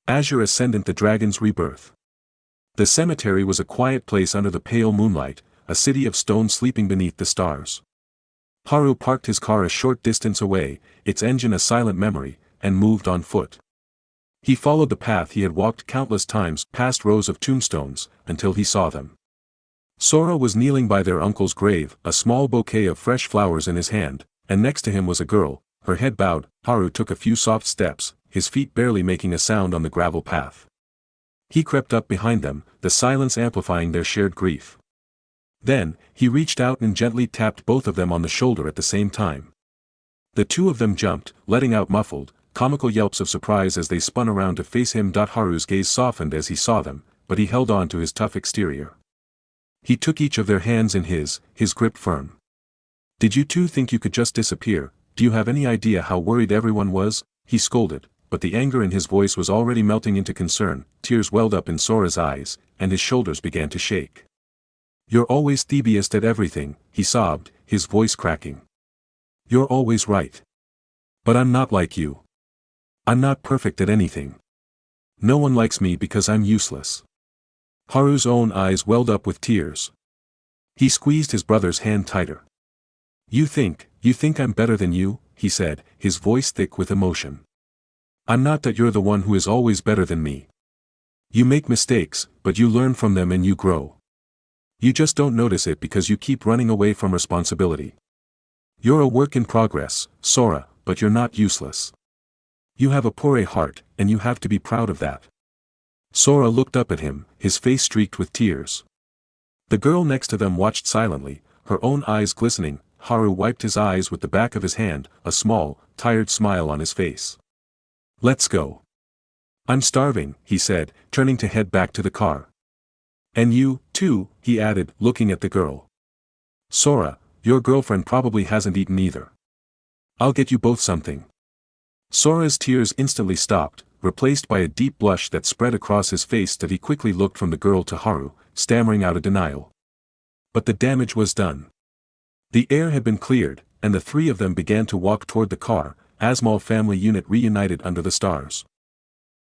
Azure Ascendant, the Dragon's Rebirth. The cemetery was a quiet place under the pale moonlight, a city of stone sleeping beneath the stars. Haru parked his car a short distance away, its engine a silent memory, and moved on foot. He followed the path he had walked countless times past rows of tombstones, until he saw them. Sora was kneeling by their uncle's grave, a small bouquet of fresh flowers in his hand, and next to him was a girl, her head bowed. Haru took a few soft steps, his feet barely making a sound on the gravel path. He crept up behind them, the silence amplifying their shared grief. Then, he reached out and gently tapped both of them on the shoulder at the same time. The two of them jumped, letting out muffled, comical yelps of surprise as they spun around to face him. Haru's gaze softened as he saw them, but he held on to his tough exterior. He took each of their hands in his grip firm. "Did you two think you could just disappear? Do you have any idea how worried everyone was?" he scolded, but the anger in his voice was already melting into concern. Tears welled up in Sora's eyes, and his shoulders began to shake. "You're always the best at everything," he sobbed, his voice cracking. "You're always right. But I'm not like you. I'm not perfect at anything. No one likes me because I'm useless." Haru's own eyes welled up with tears. He squeezed his brother's hand tighter. You think I'm better than you?" he said, his voice thick with emotion. "I'm not that. You're the one who is always better than me. You make mistakes, but you learn from them and you grow. You just don't notice it because you keep running away from responsibility. You're a work in progress, Sora, but you're not useless. You have a pure heart, and you have to be proud of that." Sora looked up at him, his face streaked with tears. The girl next to them watched silently, her own eyes glistening. Haru wiped his eyes with the back of his hand, a small, tired smile on his face. "Let's go. I'm starving," he said, turning to head back to the car. "And you, too," he added, looking at the girl. "Sora, your girlfriend probably hasn't eaten either. I'll get you both something." Sora's tears instantly stopped, replaced by a deep blush that spread across his face. That he quickly looked from the girl to Haru, stammering out a denial. But the damage was done. The air had been cleared, and the three of them began to walk toward the car, Asmal family unit reunited under the stars.